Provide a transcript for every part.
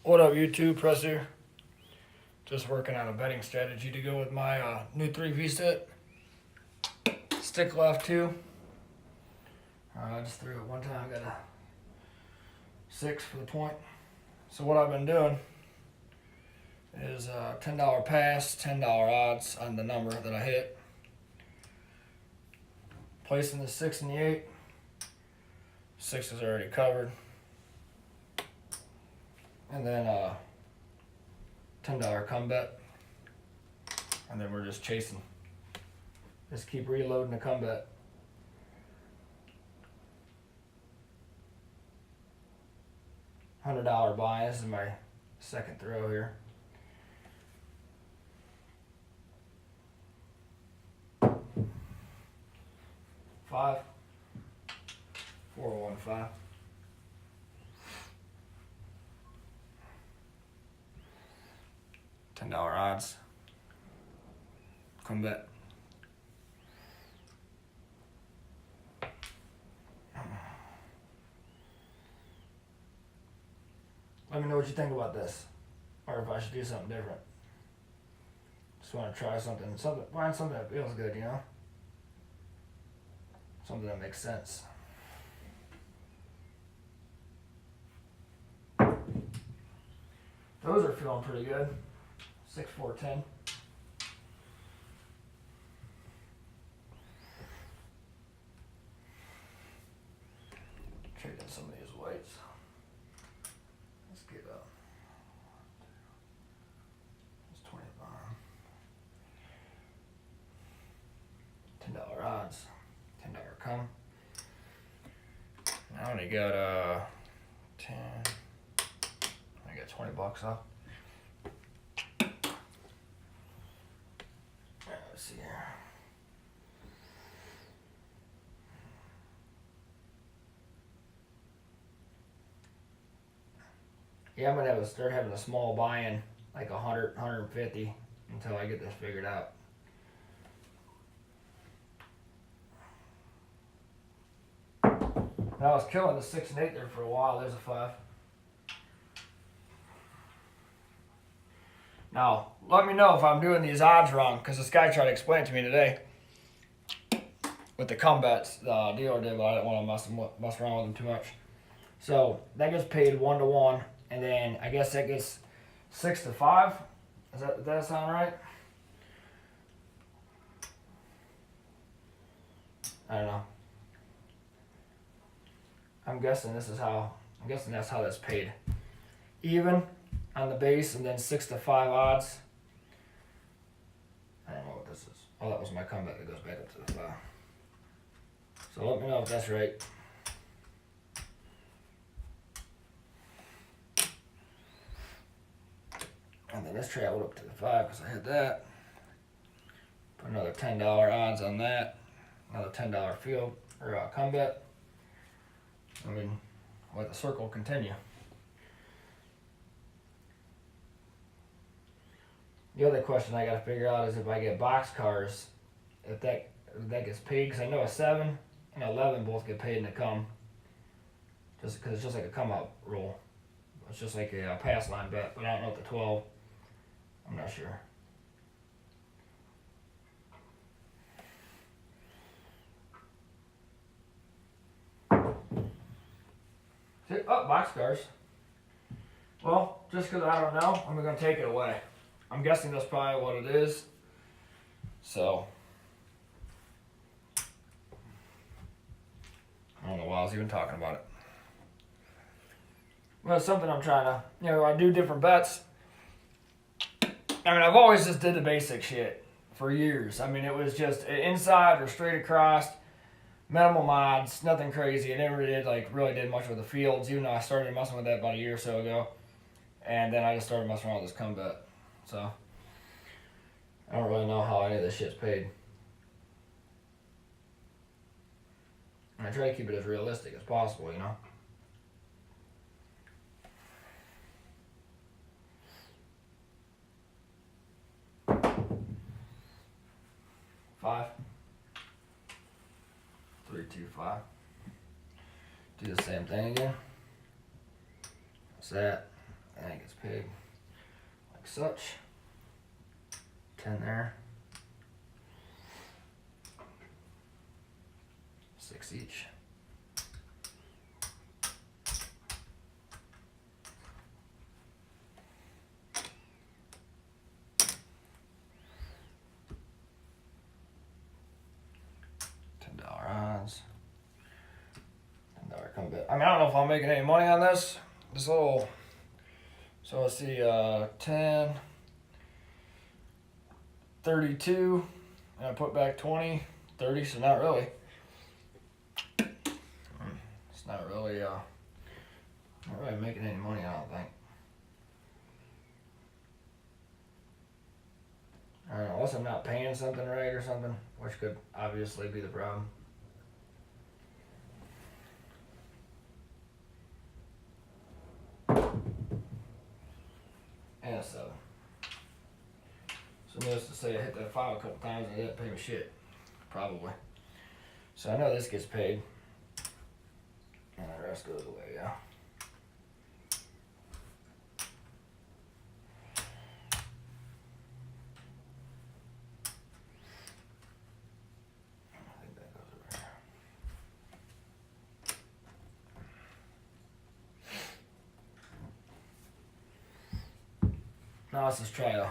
What up, YouTube? Press here. Just working on a betting strategy to go with my new 3V set. Stick left 2. I just threw it one time, got a 6 for the point. So what I've been doing is $10 pass, $10 odds on the number that I hit. Placing the 6 and the 8. 6 is already covered. And then $10 come bet. And then we're just chasing. Just keep reloading the come bet. $100 buy. This is my second throw here. Five. 415. $10 odds. Come bet. Let me know what you think about this, or if I should do something different. Just want to try something, find something that feels good, you know? Something that makes sense. Those are feeling pretty good. 6, 4, 10. Trading some of these whites. Let's get up. It's 25. $10 odds. $10 come. I only got 10. I got $20 off. Let's see here. Yeah, I'm gonna have to start having a small buy-in, like 100, 150, until I get this figured out. And I was killing the 6 and 8 there for a while. There's a 5. Now, let me know if I'm doing these odds wrong, because this guy tried to explain it to me today with the come bets. The dealer did, but I didn't want to mess around with him too much. So that gets paid 1 to 1, and then I guess that gets 6 to 5. Does that sound right? I don't know. I'm guessing that's how that's paid. Even on the base, and then 6 to 5 odds. I don't know what this is. Oh, that was my comeback that goes back up to the 5. So let me know if that's right. And then this traveled up to the 5 because I had that. Put another $10 odds on that. Another $10 field or come bet. I mean, let the circle continue. The other question I got to figure out is if I get box cars, if that gets paid, because I know a 7 and 11 both get paid in the come. Just because it's just like a come out roll. It's just like a pass line bet, but I don't know what the 12. I'm not sure. Oh, box cars. Well, just because I don't know, I'm going to take it away. I'm guessing that's probably what it is. So, I don't know why I was even talking about it. Well, it's something I'm trying to, I do different bets. I mean, I've always just did the basic shit for years. I mean, it was just inside or straight across, minimal mods, nothing crazy. I never really did much with the fields, even though I started messing with that about a year or so ago. And then I just started messing around with this come bet. So, I don't really know how any of this shit's paid. And I try to keep it as realistic as possible, you know? Five. 3, 2, 5. Do the same thing again. That's that. And it gets paid like such. 10 there. 6 each. $10 odds. $10 comeback. I mean, I don't know if I'm making any money on this. This little. So let's see, 10, 32, and I put back 20, 30, so not really. It's not really making any money, I don't think. I don't know, unless I'm not paying something right or something, which could obviously be the problem. And a 7. So needless to say, I hit that 5 a couple times and it didn't pay me shit. Probably. So I know this gets paid. And the rest goes away, yeah. I think that goes over here. Now let's just try a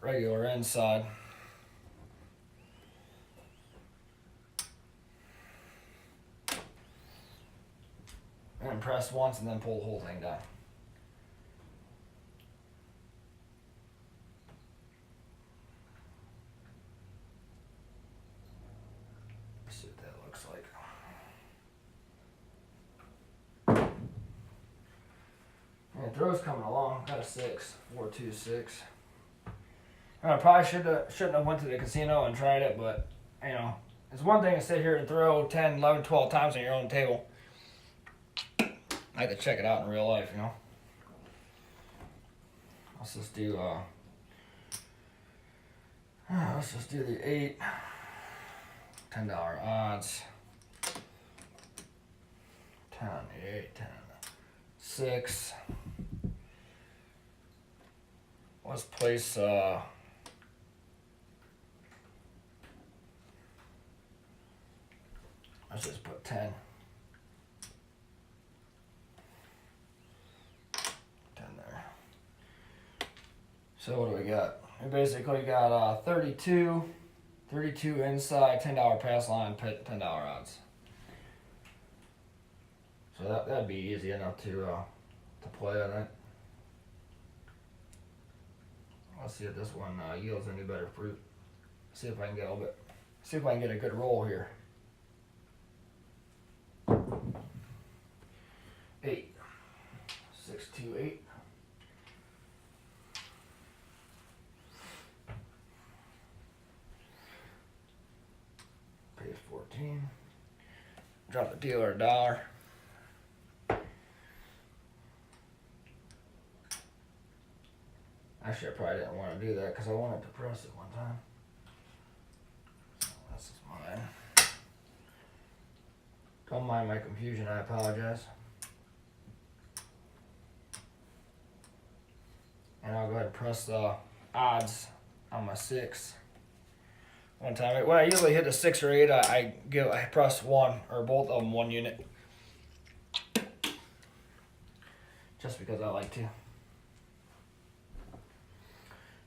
regular inside. And press once and then pull the whole thing down. Let's see what that looks like. And throw's coming along. Got a 6, 4, 2, 6. I probably shouldn't have went to the casino and tried it, but you know, it's one thing to sit here and throw 10, 11, 12 times on your own table. I like to check it out in real life, you know. Let's just do the 8, $10 odds. 10 on the 8, 10 on the 6. Let's place let's just put 10. 10 there. So what do we got? We basically got 32 inside, $10 pass line, $10 odds. So that'd be easy enough to play, I think. Let's see if this one yields any better fruit. See if I can get a little bit. See if I can get a good roll here. 8, 6, 2, 8. Pays 14. Drop the dealer $1. Actually, I probably didn't want to do that because I wanted to press it one time. So this is mine. Don't mind my confusion, I apologize. And I'll go ahead and press the odds on my 6. One time, when I usually hit a 6 or 8, I press 1 or both of them 1 unit. Just because I like to.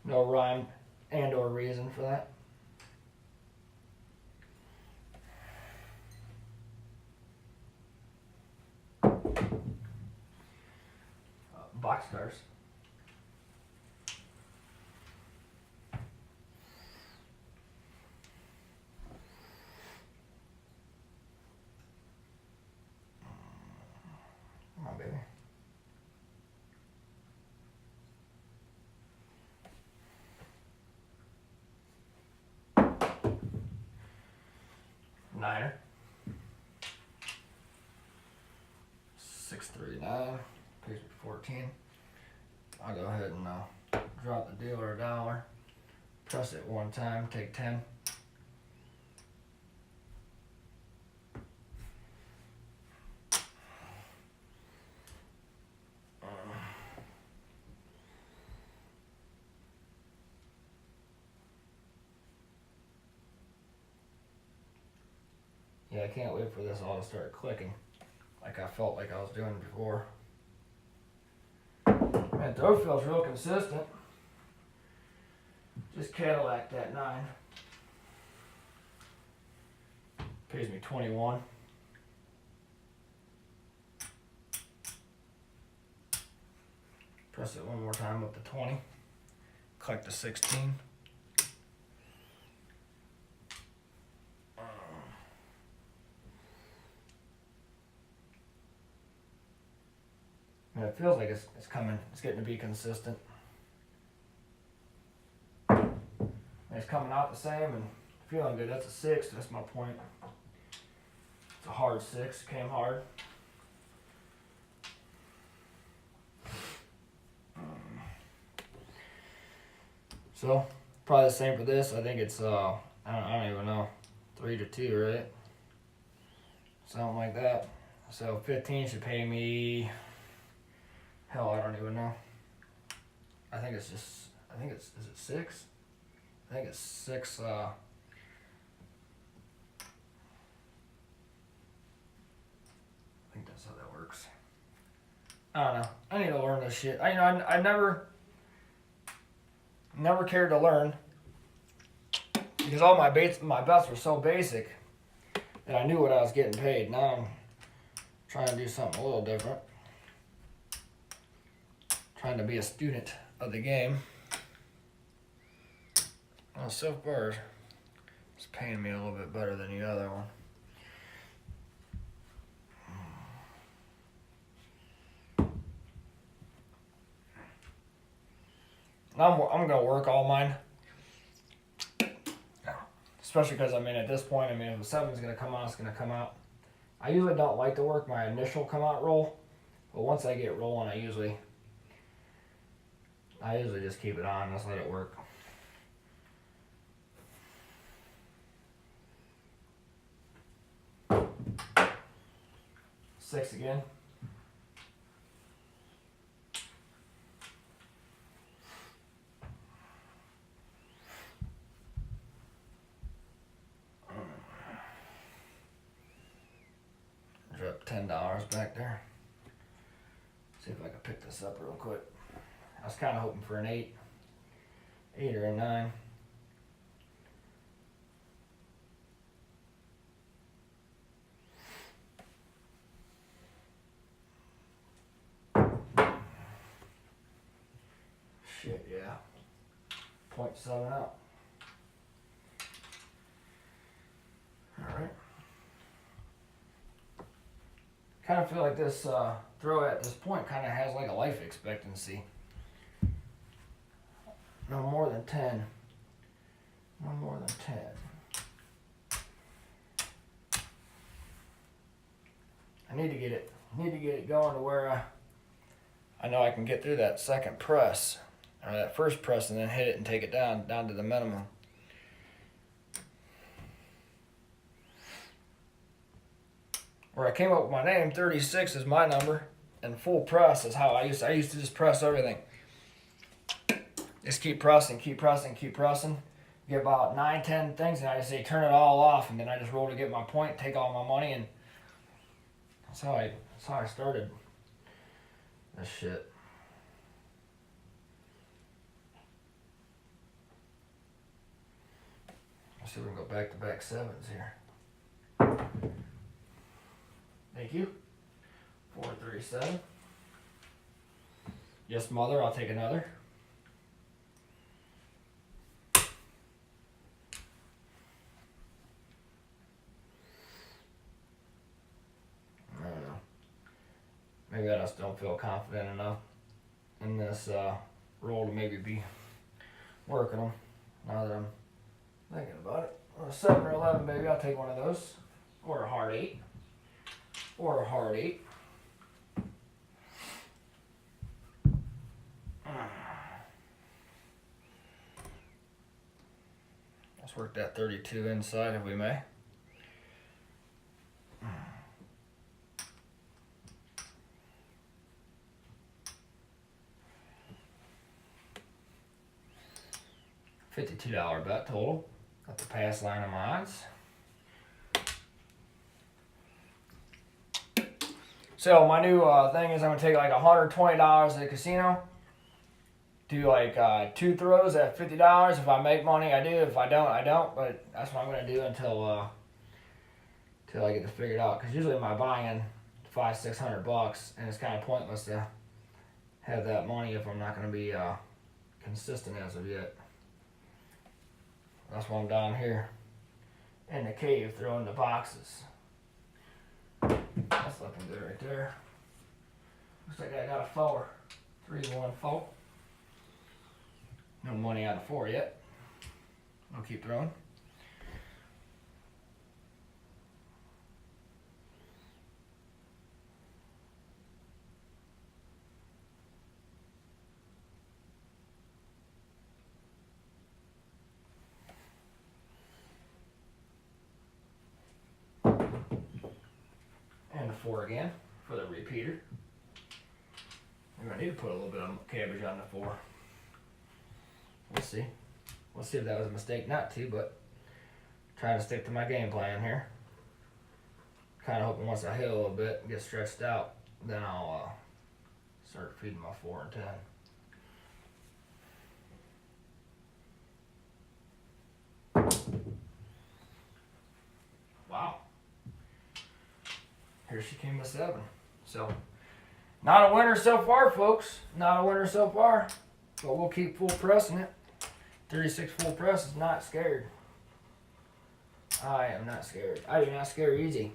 No rhyme and or reason for that. Box stars. Come on, baby. Niner. 6, 3, 9. Pays me 14. I'll go ahead and drop the dealer $1. Press it one time. Take 10. Okay, I can't wait for this all to start clicking like I felt like I was doing before. Man, throw feels real consistent. Just Cadillac that 9. Pays me 21. Press it one more time up to 20. Click to 16. And it feels like it's coming, it's getting to be consistent. And it's coming out the same and feeling good. That's a 6, that's my point. It's a hard 6, came hard. So, probably the same for this. I think it's, I don't even know, 3 to 2, right? Something like that. So 15 should pay me, hell, I don't even know. I think it's, is it 6? I think it's 6, I think that's how that works. I don't know. I need to learn this shit. I never cared to learn because all my bets were so basic that I knew what I was getting paid. Now I'm trying to do something a little different. Trying to be a student of the game. Well, so far it's paying me a little bit better than the other one. I'm gonna work all mine, especially because at this point, if the 7's gonna come out, it's gonna come out. I usually don't like to work my initial come out roll, but once I get rolling, I usually just keep it on and just let it work. Six again. Drop $10 back there. See if I can pick this up real quick. I was kind of hoping for an 8 or a 9. Shit, yeah. 0.7 out. Alright. Kind of feel like this throw at this point kind of has like a life expectancy. No more than 10. No more than 10. I need to get it going to where I know I can get through that second press or that first press and then hit it and take it down to the minimum. Where I came up with my name, 36 is my number, and full press is how I used to just press everything. Just keep pressing. Get about 9, 10 things, and I just say turn it all off, and then I just roll to get my point, take all my money, and that's how I started this shit. Let's see if we can go back-to-back 7s here. Thank you. 437. Yes, mother, I'll take another. I don't know. Maybe I just don't feel confident enough in this roll to maybe be working them now that I'm thinking about it. On a 7 or 11, baby, I'll take one of those. Or a hard 8. Or a hard 8. Let's work that 32 inside if we may. $52 bet total. Got the pass line of odds. So my new thing is I'm gonna take like $120 at the casino. Do like 2 throws at $50. If I make money, I do. If I don't, I don't. But that's what I'm gonna do until I get it figured out. Because usually I'm buying $500-600, and it's kind of pointless to have that money if I'm not gonna be consistent as of yet. That's why I'm down here in the cave throwing the boxes. That's looking good right there. Looks like I got a 4. 3-1-4. No money out of 4 yet. I'll keep throwing. And a 4 again for the repeater. Maybe I need to put a little bit of cabbage on the 4. We'll see. We'll see if that was a mistake not to, but trying to stick to my game plan here. Kind of hoping once I hit a little bit and get stretched out, then I'll start feeding my 4 and 10. Wow. Here she came to 7. So, not a winner so far, folks. Not a winner so far. But we'll keep full pressing it. 36 full press is not scared. I am not scared. I do not scare easy.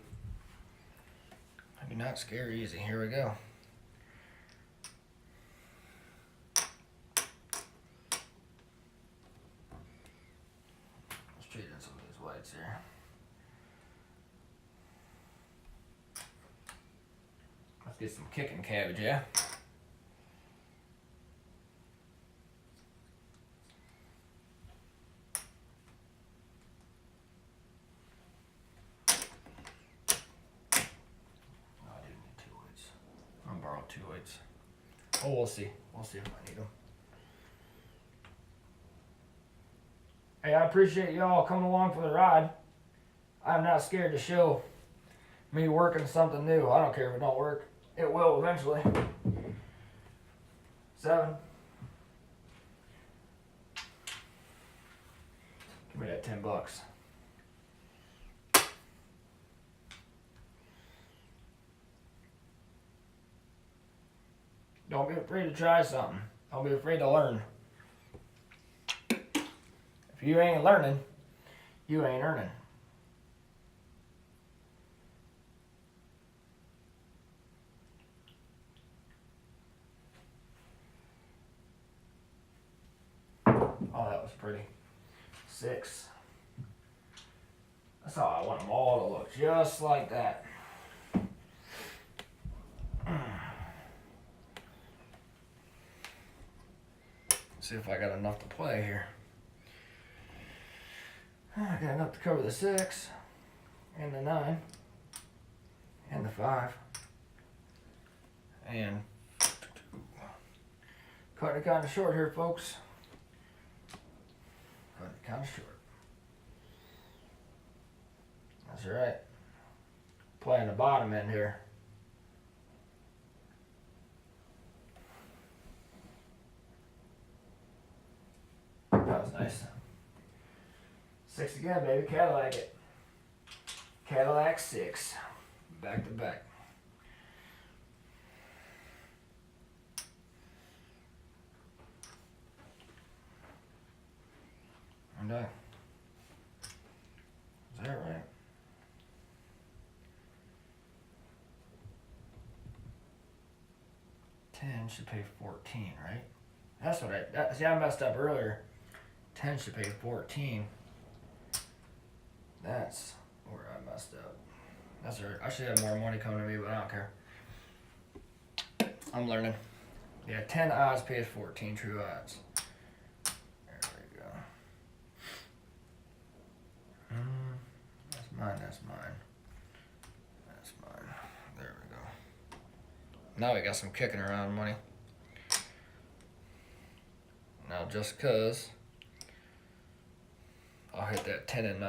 I do not scare easy. Here we go. Let's trade in some of these whites here. Let's get some kicking cabbage, yeah? Borrow 2 weights. Oh, we'll see. We'll see if I need them. Hey, I appreciate y'all coming along for the ride. I'm not scared to show me working something new. I don't care if it don't work. It will eventually. 7. Give me that $10. Don't be afraid to try something. Don't be afraid to learn. If you ain't learning, you ain't earning. Oh, that was pretty. 6. That's how I want them all to look, just like that. See if I got enough to play here. I got enough to cover the 6 and the 9 and the 5 and 2. Cutting it kind of short here, folks. Cutting it kind of short. That's all right. Playing the bottom end here. That was nice. 6 again, baby. Cadillac it. Cadillac 6. Back to back. And is that right? $10 should pay $14, right? That's what see, I messed up earlier. 10 should pay 14. That's where I messed up. That's right. I should have more money coming to me, but I don't care. I'm learning. Yeah, 10 odds pays 14 true odds. There we go. That's mine, that's mine. That's mine. There we go. Now we got some kicking around money. Now just cause I'll hit that 10 and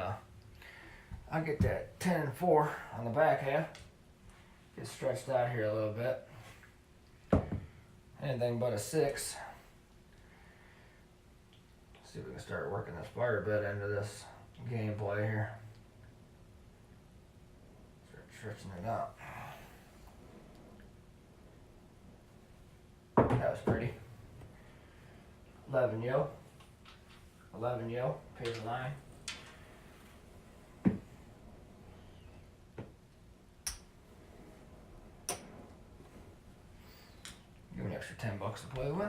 I'll get that 10 and 4 on the back half. Get stretched out here a little bit. Anything but a 6. See if we can start working this fire bit into this gameplay here. Start stretching it out. That was pretty. 11 yo. 11 yo. Pays 9. Give me an extra $10 to play with.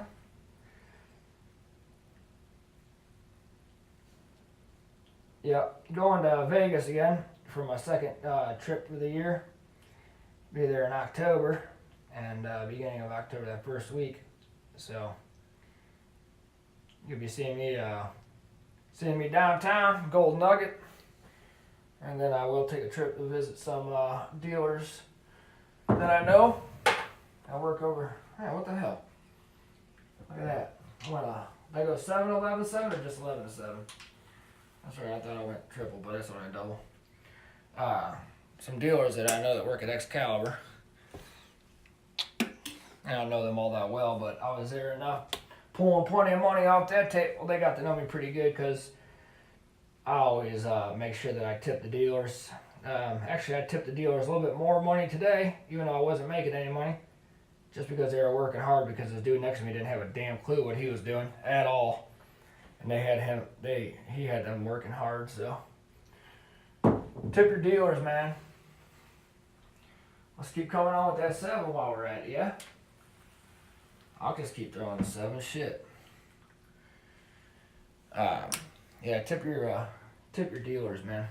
Yeah, going to Vegas again for my second trip for the year. Be there in October, and beginning of October, that first week. So you'll be seeing me downtown, Gold Nugget, and then I will take a trip to visit some dealers that I know. I work over. Hey, what the hell? Look at that. Did I go 7, 11, 7, or just 11 to 7? That's right. I thought I went triple, but that's only a double. Some dealers that I know that work at Excalibur. I don't know them all that well, but I was there enough, pulling plenty of money off that tape. Well, they got to know me pretty good because I always make sure that I tip the dealers. Actually, I tipped the dealers a little bit more money today, even though I wasn't making any money, just because they were working hard, because this dude next to me didn't have a damn clue what he was doing at all. And he had them working hard, so. Tip your dealers, man. Let's keep coming on with that 7 while we're at it, yeah? I'll just keep throwing the 7, shit. Yeah, tip your dealers, man.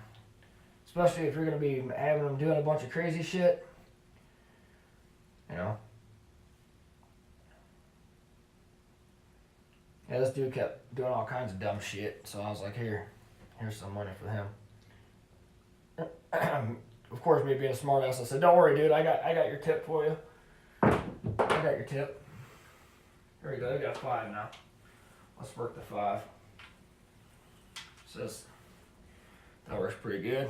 Especially if you're gonna be having them doing a bunch of crazy shit. You know? Yeah, this dude kept doing all kinds of dumb shit, so I was like, here's some money for him. Of course, me being a smart ass, I said, don't worry, dude, I got your tip for you. I got your tip. There we go, I got 5 now. Let's work the 5. Says that works pretty good.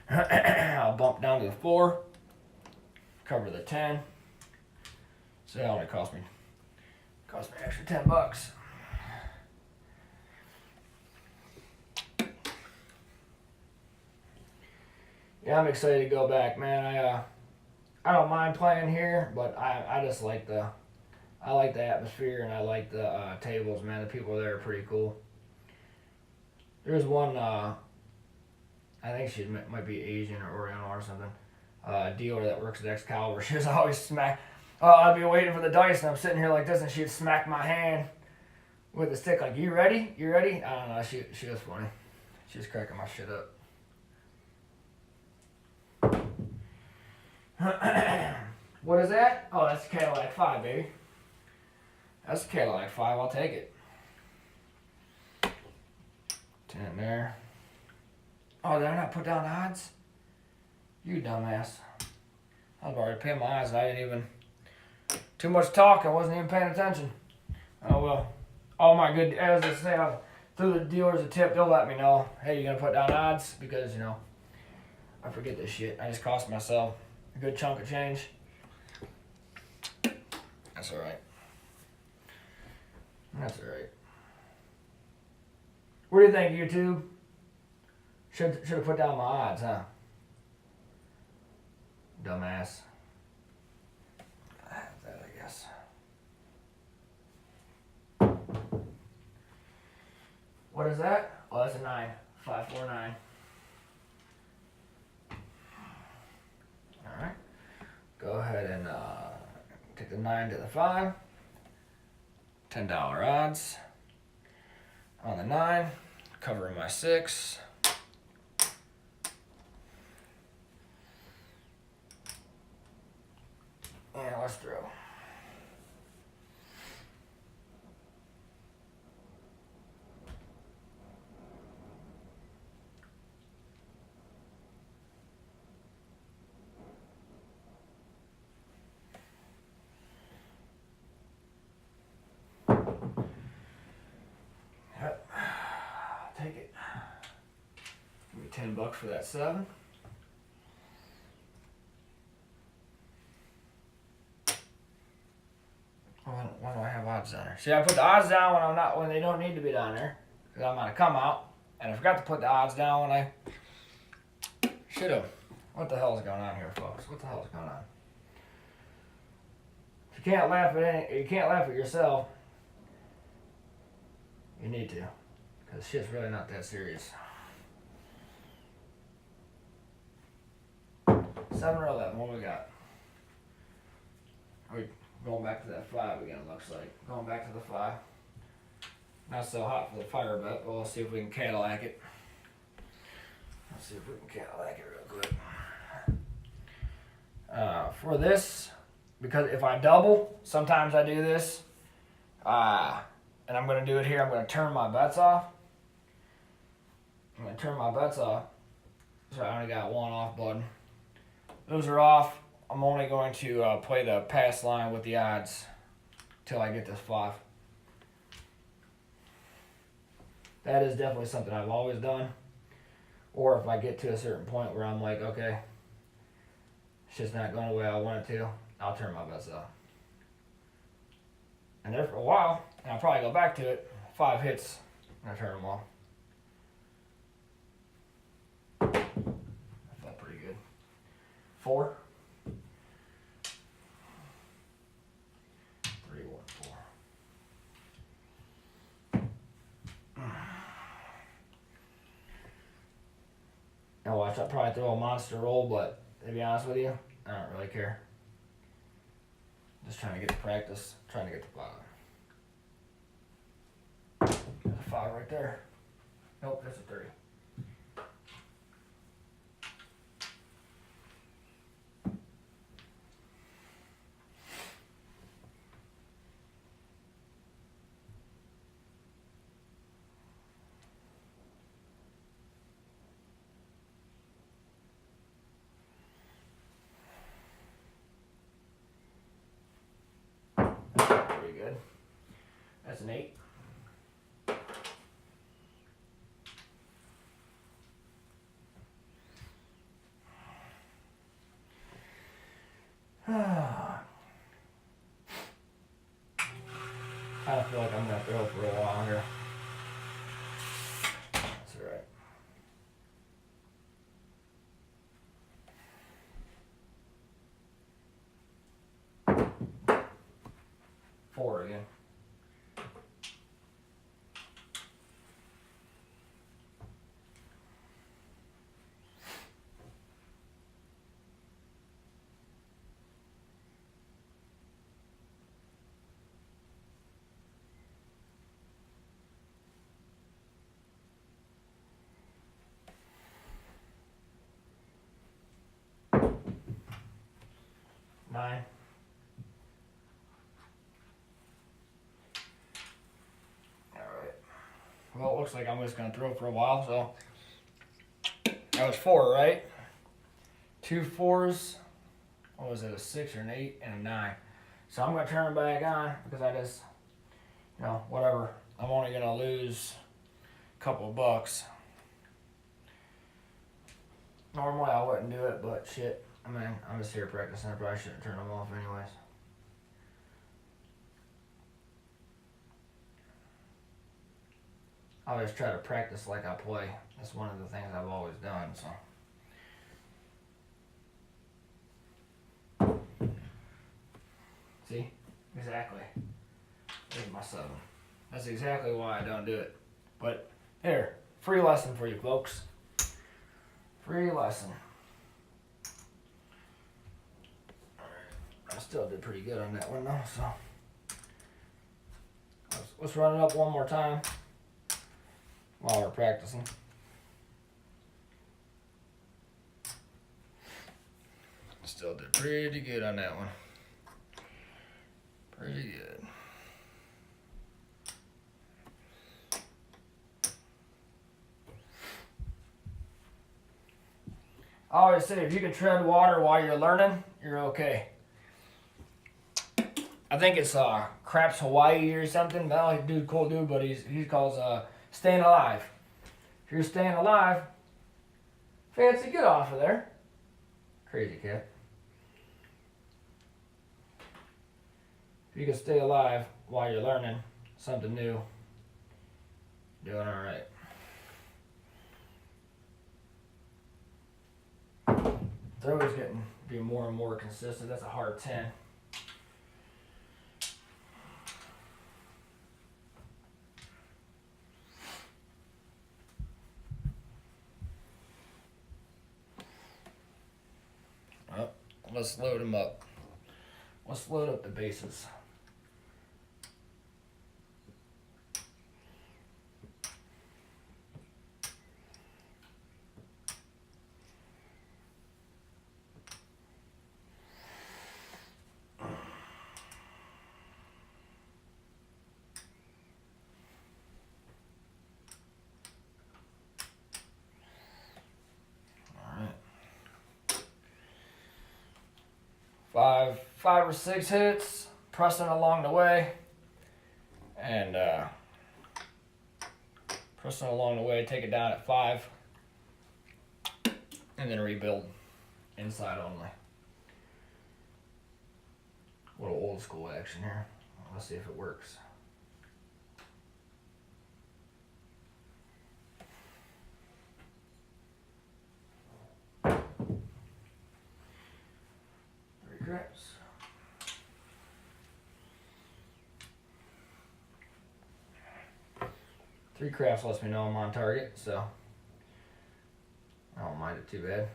I'll bump down to the 4. Cover the 10. So that only cost me an extra $10. Yeah, I'm excited to go back, man. I don't mind playing here, but I just like the atmosphere, and I like the tables, man. The people there are pretty cool. There's one, I think she might be Asian or Oriental or something, dealer that works at Excalibur. She was always I'd be waiting for the dice, and I'm sitting here like this, and she'd smack my hand with the stick, like, you ready? You ready? I don't know, she was funny. She was cracking my shit up. What is that? Oh, that's the Cadillac 5, baby. That's the Cadillac 5, I'll take it. 10 there. Oh, did I not put down the odds? You dumbass. I was already paying my eyes, and I didn't even... Too much talk, I wasn't even paying attention. Oh well. All my good... As I say, through the dealers a tip, they'll let me know. Hey, you gonna put down odds? Because, you know, I forget this shit. I just cost myself a good chunk of change. That's alright. That's alright. What do you think, YouTube? Should have put down my odds, huh? Dumbass. That, I guess. What is that? Oh, that's a 9. 549. Alright. Go ahead and take the 9 to the 5. $10 odds. On the 9. Covering my 6. And let's throw. Yep. Take it. Give me $10 for that 7. Why do I have odds down there? See, I put the odds down when they don't need to be down there, because I'm gonna come out, and I forgot to put the odds down when I should have. What the hell is going on here, folks? What the hell is going on? If you can't laugh at yourself, you need to, because shit's really not that serious. 7 or 11. What we got? We going back to that 5 again. Looks like going back to the 5. Not so hot for the fire bet, but we'll see if we can Cadillac it. Let's see if we can Cadillac it real quick. For this, because if I double, sometimes I do this, and I'm going to do it here. I'm going to turn my bets off. I'm going to turn my bets off. So I only got one off button. Those are off. I'm only going to play the pass line with the odds till I get this 5. That is definitely something I've always done. Or if I get to a certain point where I'm like, okay, it's just not going the way I want it to, I'll turn my bets off. And there for a while, and I'll probably go back to it. 5 hits, and I turn them off. That felt pretty good. 4. 3, 1, 4. Now watch, I'll probably throw a monster roll, but to be honest with you, I don't really care. Just trying to get the practice, trying to get the 5. There's a 5 right there. Nope, that's a 30. Pretty good. That's an 8. I feel like I'm going to throw for a while here. That's alright. 4 again. Nine. Alright. Well, it looks like I'm just going to throw for a while, so. That was 4, right? 2 4s. What was it, a 6 or an 8 and a 9. So I'm going to turn it back on because I just, whatever. I'm only going to lose a couple of bucks. Normally I wouldn't do it, but shit. I mean, I'm just here practicing. I probably shouldn't turn them off anyways. I always try to practice like I play. That's one of the things I've always done, so. See? Exactly. There's my 7. That's exactly why I don't do it. But, here. Free lesson for you folks. Free lesson. I still did pretty good on that one though, so. Let's run it up one more time while we're practicing. Still did pretty good on that one. Pretty good. I always say if you can tread water while you're learning, you're okay. I think it's Craps Hawaii or something. Well, dude, cool dude, but he calls staying alive. If you're staying alive, fancy, get off of there. Crazy cat. If you can stay alive while you're learning something new, doing all right. Throw is getting be more and more consistent. That's a hard 10. Well, let's load them up. Let's load up the bases. Five or six hits, pressing along the way, and pressing along the way, take it down at 5, and then rebuild inside only. A little old school action here. Let's see if it works. Craps. Three craps lets me know I'm on target, so I don't mind it too bad.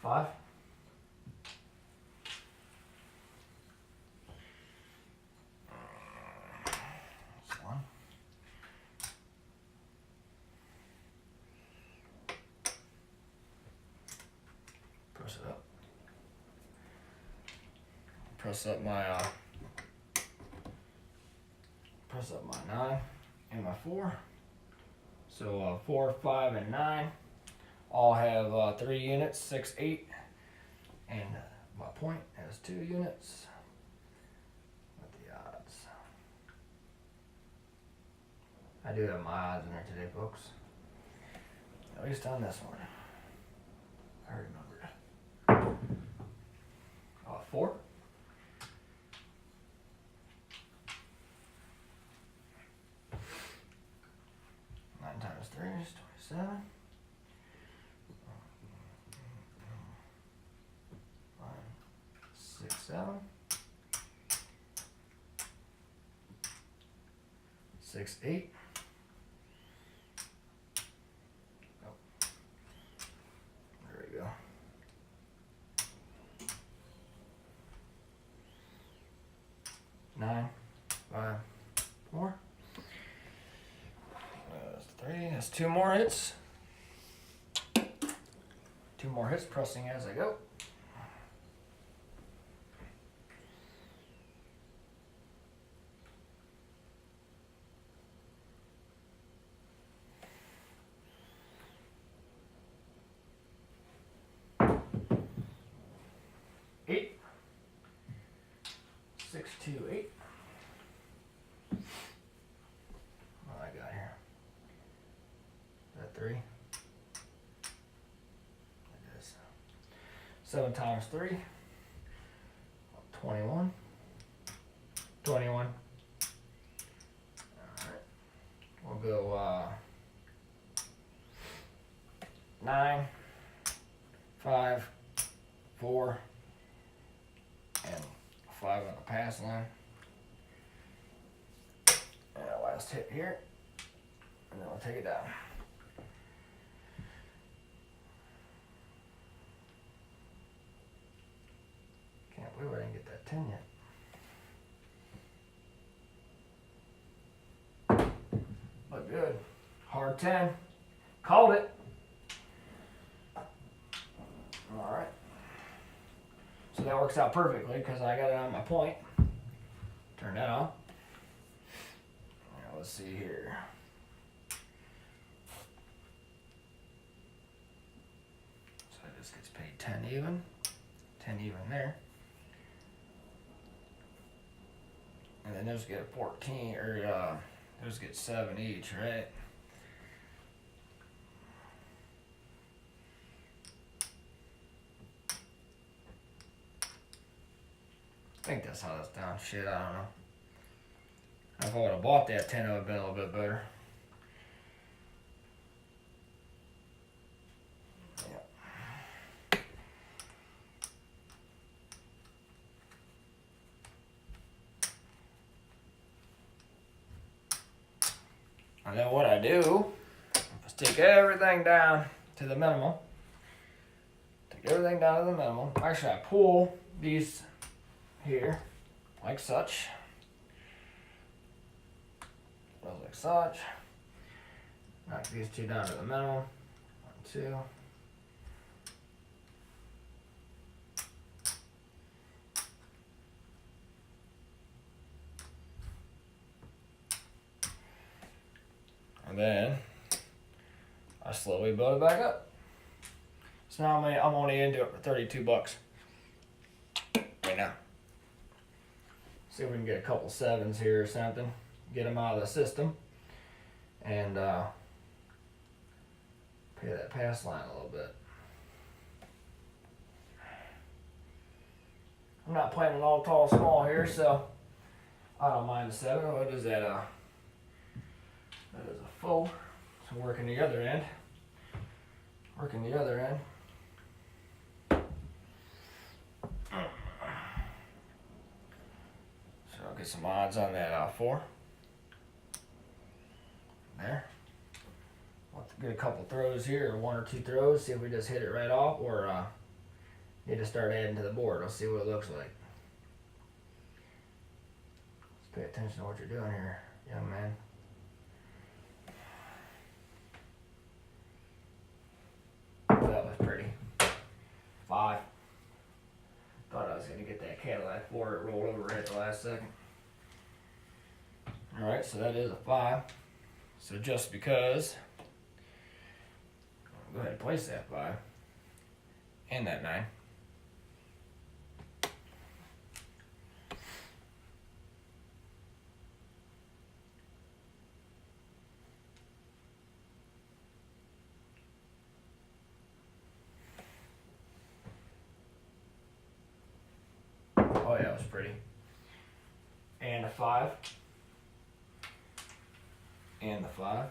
Five. Press up my 9 and my 4. So 4, 5, and 9 all have 3 units, 6, 8, and my point has 2 units. What the odds? I do have my odds in there today, folks. At least on this one. I remembered. 4. 9 times 3 is 27. 5, 6, 7. 6, 8. Oh. There we go. 9, 5, 4. That's 3. That's 2 more hits. 2 more hits, pressing as I go. Eight. 6, 2, 8. What I got here? Is that 3? It is. 7 times 3. 21. 21. Alright. We'll go 9, 5, 4, and 5 on the pass line. And our last hit here. And then we'll take it down. Can't believe I didn't get that 10 yet. Look good. Hard 10. Called it. Alright. So that works out perfectly because I got it on my point. Turn that on. Now let's see here. So this gets paid 10 even. 10 even there. And then those get 14, or those get 7 each, right? I think that's how that's done. Shit, I don't know. If I would have bought that 10, it would have been a little bit better. Yeah. And then what I do is take everything down to the minimum. Take everything down to the minimum. Actually, I pull these here like such. Goes like such. Knock these two down to the minimum. 1, 2. And then I slowly build it back up. So now I'm only into it for $32 right now. See if we can get a couple 7s here or something. Get them out of the system. And pay that pass line a little bit. I'm not playing an all tall small here, so I don't mind the 7. What is that? That is a full. So working the other end. Working the other end. So I'll get some odds on that 4. There. I'll get a couple throws here, or 1 or 2 throws, see if we just hit it right off, or need to start adding to the board. I'll see what it looks like. Let's pay attention to what you're doing here, young man. That was pretty. 5. Thought I was going to get that Cadillac 4. It rolled over right at the last second. Alright, so that is a 5. So just because, I'll go ahead and place that 5 and that 9. Oh yeah, it was pretty. And a 5. And the 5.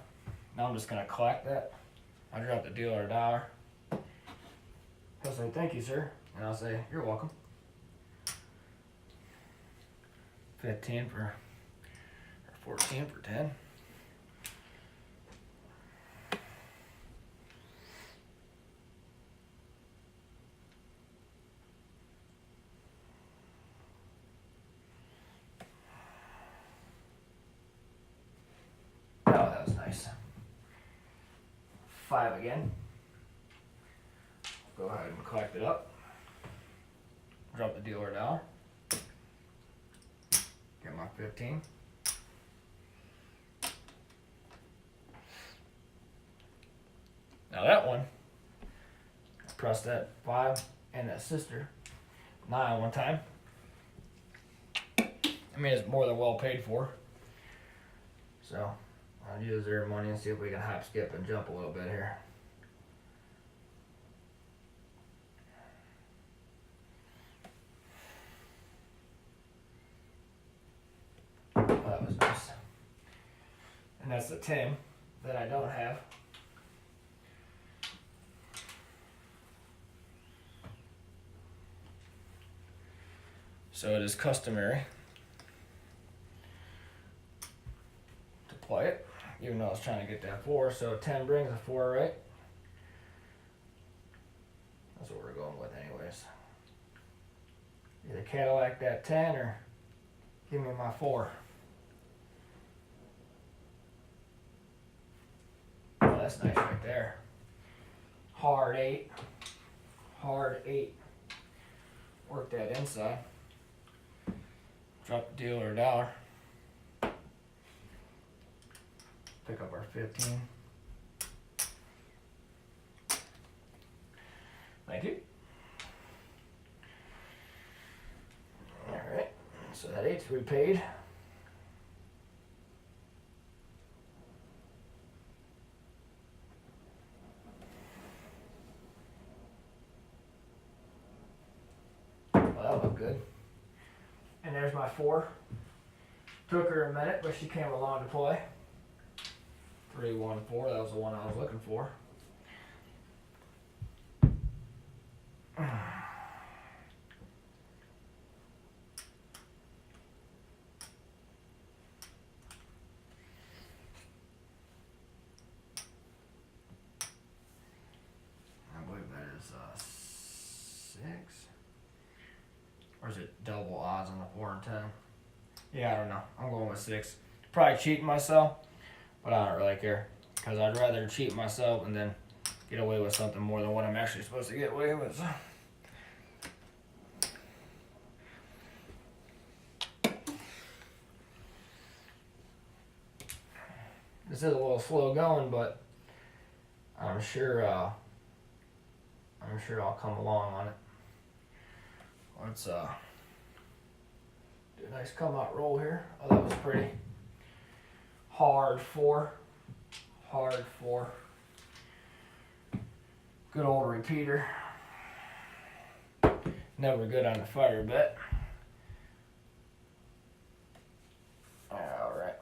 Now I'm just going to collect that. I drop the dealer $1. He'll say, thank you, sir. And I'll say, you're welcome. 15 for, or 14 for 10. Oh, that was nice. 5 again. Go ahead and collect it up. Drop the dealer $1. Get my 15. Now that one, I pressed that 5 and that sister 9 one time. I mean, it's more than well paid for. So I'll use their money and see if we can hop, skip, and jump a little bit here. Oh, that was nice. And that's the 10 that I don't have. So it is customary to play it, even though I was trying to get that 4. So 10 brings a 4, right? That's what we're going with anyways. Either Cadillac that 10 or give me my 4. Oh, that's nice right there. Hard 8. Hard 8. Work that inside. Drop the dealer $1. Pick up our 15. Thank you. Alright, so that 8's repaid. Well, that looked good. my 4. Took her a minute, but she came along to play. 314, that was the one I was looking for. I believe that is 6. Or is it double odds on the 4 and 10? Yeah, I don't know. I'm going with 6. Probably cheating myself, but I don't really care. Because I'd rather cheat myself and then get away with something more than what I'm actually supposed to get away with. This is a little slow going, but I'm sure I'll come along on it. Let's do a nice come out roll here. Oh, that was pretty. Hard 4. Hard 4. Good old repeater. Never good on the fire bet. Alright.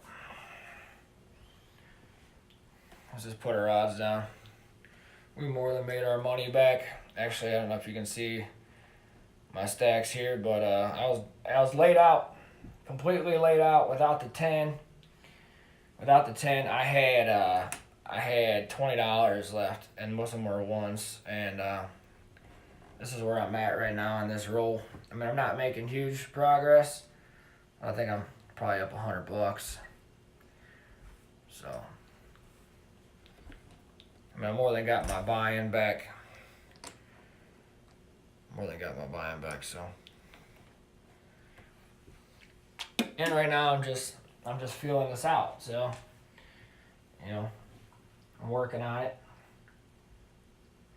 Let's just put our odds down. We more than made our money back. Actually, I don't know if you can see my stacks here, but I was laid out, completely laid out without the 10. Without the 10, I had $20 left, and most of them were ones. And this is where I'm at right now on this roll. I mean, I'm not making huge progress. I think I'm probably up $100. So, I mean, I more than got my buy-in back. So. And right now, I'm just feeling this out. So, you know, I'm working on it.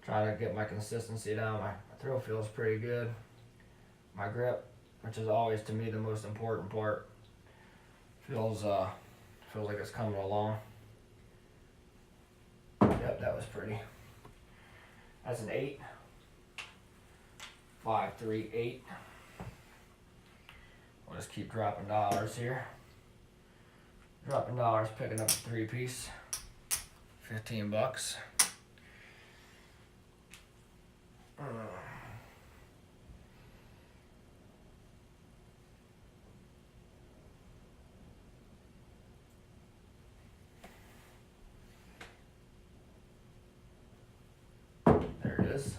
Trying to get my consistency down. My throw feels pretty good. My grip, which is always to me the most important part, feels like it's coming along. Yep, that was pretty. That's an 8. 5, 3, 8. We'll just keep dropping dollars here. Dropping dollars, picking up a 3-piece. $15. There it is.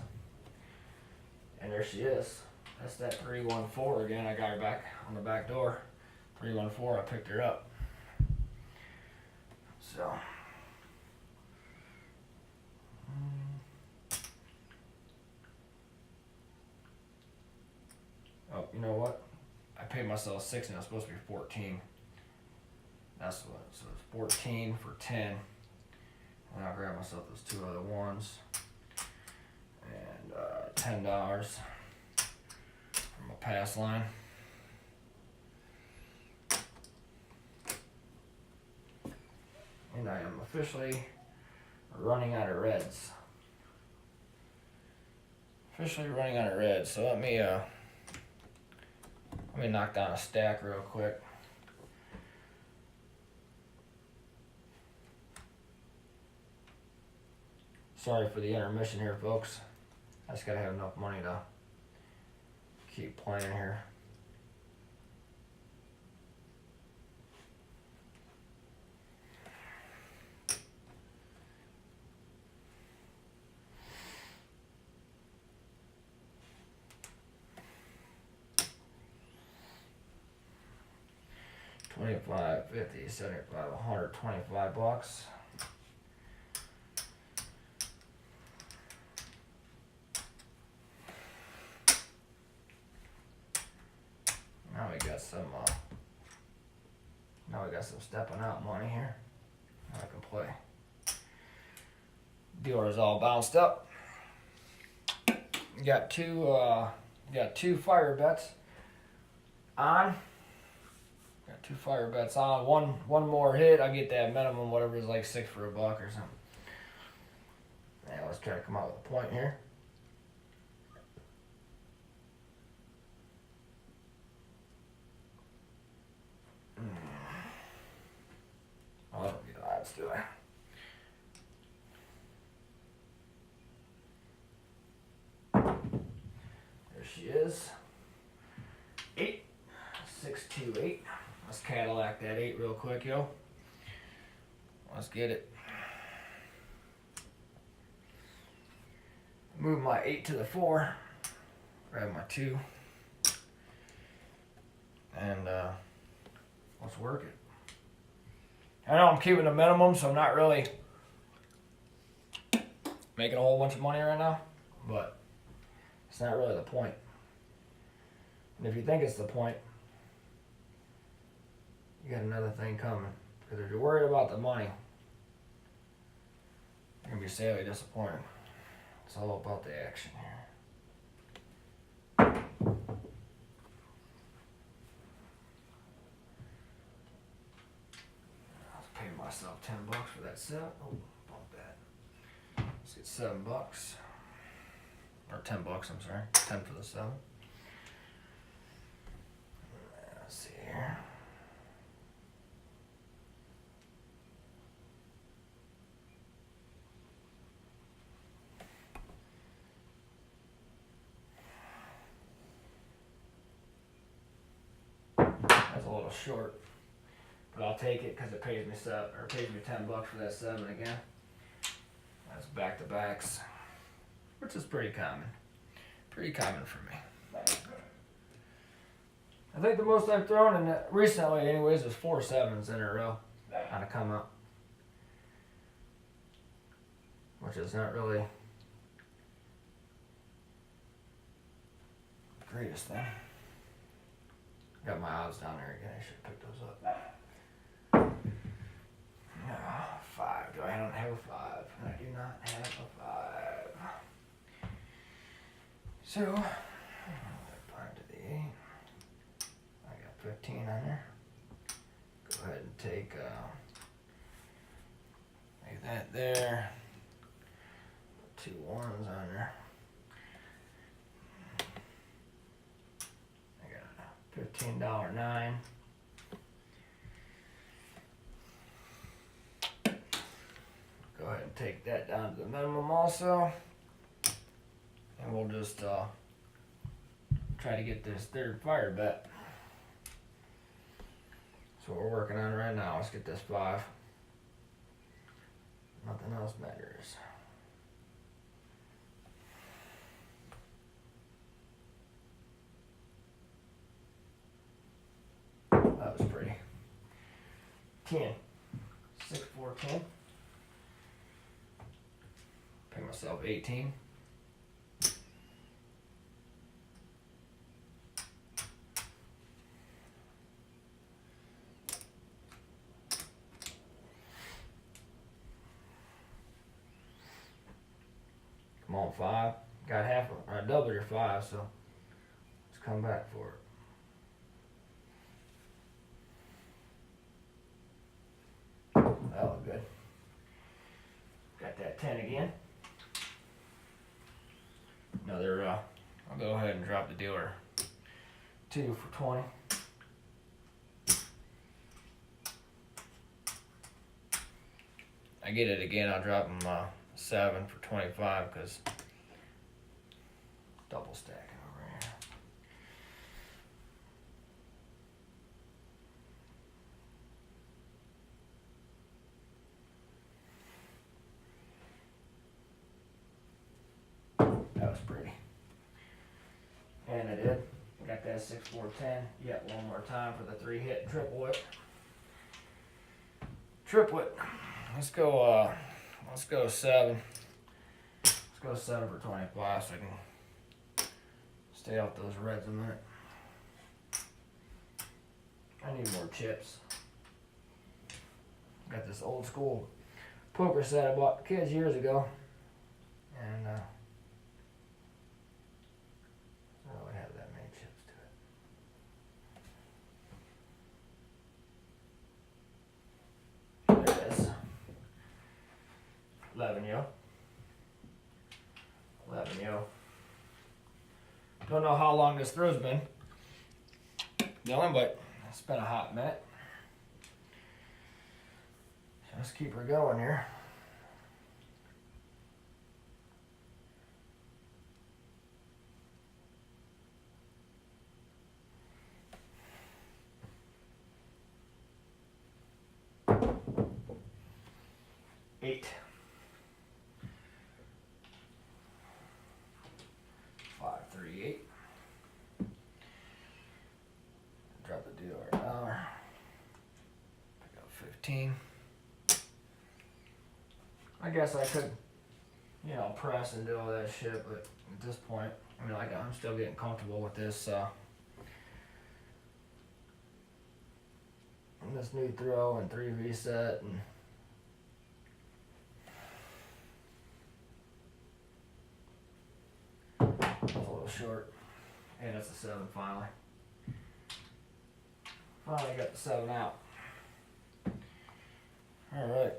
And there she is. That's that 314 again. I got her back on the back door. 314, I picked her up. So. Oh, you know what? I paid myself 6 and it's supposed to be 14. That's what. So it's 14 for 10. And I'll grab myself those 2 other ones. And $10 from a pass line. And I am officially running out of reds. So let me knock down a stack real quick. Sorry for the intermission here, folks. I just gotta have enough money to keep playing here. $25, $50, $75, $125. Now we got some stepping out money here. Now I can play. Dealer is all bounced up. Got two fire bets on. Got 2 fire bets on. One more hit, I get that minimum, whatever is like 6 for $1 or something. Yeah, let's try to come out with a point here. Oh, I don't get odds, do I? There she is. 8. 628. Let's Cadillac that 8 real quick, yo. Let's get it. Move my 8 to the 4. Grab my 2. And let's work it. I know I'm keeping a minimum, so I'm not really making a whole bunch of money right now, but it's not really the point. And if you think it's the point, you got another thing coming. Because if you're worried about the money, you're going to be sadly disappointed. It's all about the action here. I'll pay myself $10 for that set. Oh, bump that. Let's get $7. Or $10, I'm sorry. 10 for the 7. Let's see here. That's a little short, but I'll take it because it pays me $10 for that 7 again. That's back to backs, which is pretty common. Pretty common for me. I think the most I've thrown in recently, anyways, is 4 7s in a row on a come up, which is not really the greatest thing. Got my odds down there again. I should have picked those up. 5. I don't have a 5. I do not have a 5. So, find to the 8. I got 15 on there. Go ahead and take that there. 2 1s on there. I got a $15 9. Go ahead and take that down to the minimum also. And we'll just try to get this 3rd fire bet. That's what we're working on right now. Let's get this 5. Nothing else matters. That was pretty. 10. 6 4 10. Pay myself 18. Come on, 5. Got half or double your 5, so let's come back for it. That was good. Got that 10 again. Another, I'll go ahead and drop the dealer 2 for 20. I get it again, I'll drop him 7 for 25 because double stacking over here. That was pretty. And I did. Got that 6 4 10. Yet one more time for the 3 hit triplet. Triplet. Let's go 7. Let's go 7 for 25 so I can stay off those reds a minute. I need more chips. Got this old school poker set I bought kids years ago. And I don't really have that many chips to it. There it is. 11 yo. 11 yo. Don't know how long this throw's been going, but it's been a hot minute. Let's keep her going here. Eight. 538. Drop the deal right now. Pick up 15. I guess I could, you know, press and do all that shit, but at this point, I mean, like, I'm still getting comfortable with this, this new throw and 3 reset and a little short. And it's a 7 finally. Finally got the 7 out. Alright.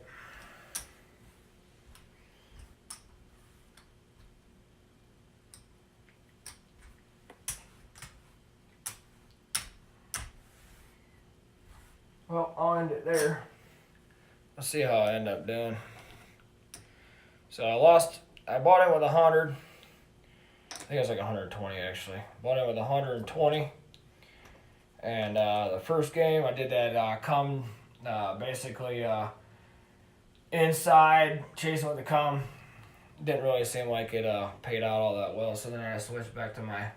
Well, I'll end it there. Let's see how I end up doing. So I bought it with 100. I think it was like 120 actually. Bought it with 120. And the first game I did that basically inside chasing with the cum. Didn't really seem like it paid out all that well. So then I switched back to my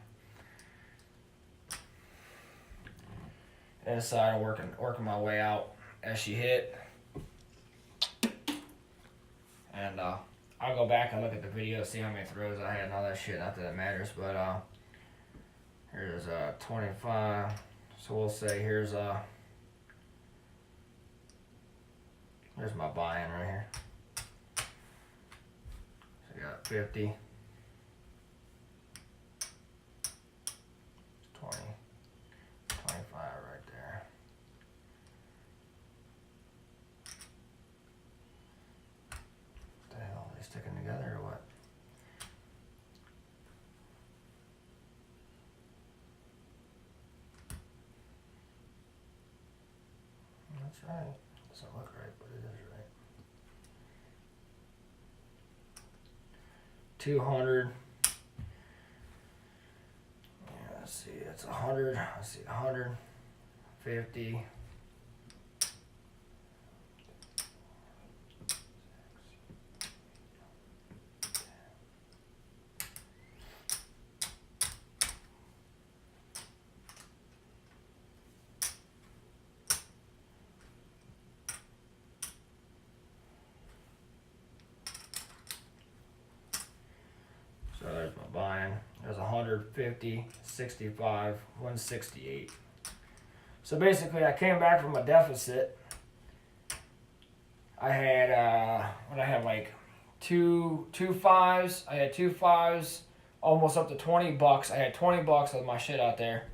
inside, working my way out as she hit. And I'll go back and look at the video, see how many throws I had and all that shit. Not that it matters, but here's 25. So we'll say here's my buy-in right here. So I got 50, 20, 25 right there. What the hell, are they sticking together or what? That's right. Doesn't look right, but it is right. 200. Yeah, let's see, it's 100. Let's see, 150. So there's my buy-in. There's 150, 65, 168. So basically I came back from a deficit. I had like two fives. I had 2 5s, almost up to $20. I had $20 of my shit out there.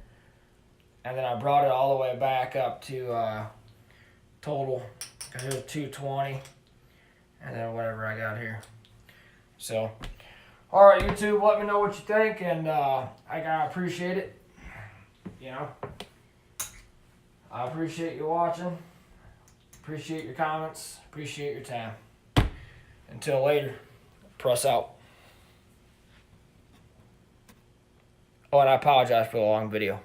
And then I brought it all the way back up to total. Because it was 220. And then whatever I got here. So alright, YouTube, let me know what you think, and I appreciate it. You know, I appreciate you watching, appreciate your comments, appreciate your time. Until later, press out. Oh, and I apologize for the long video.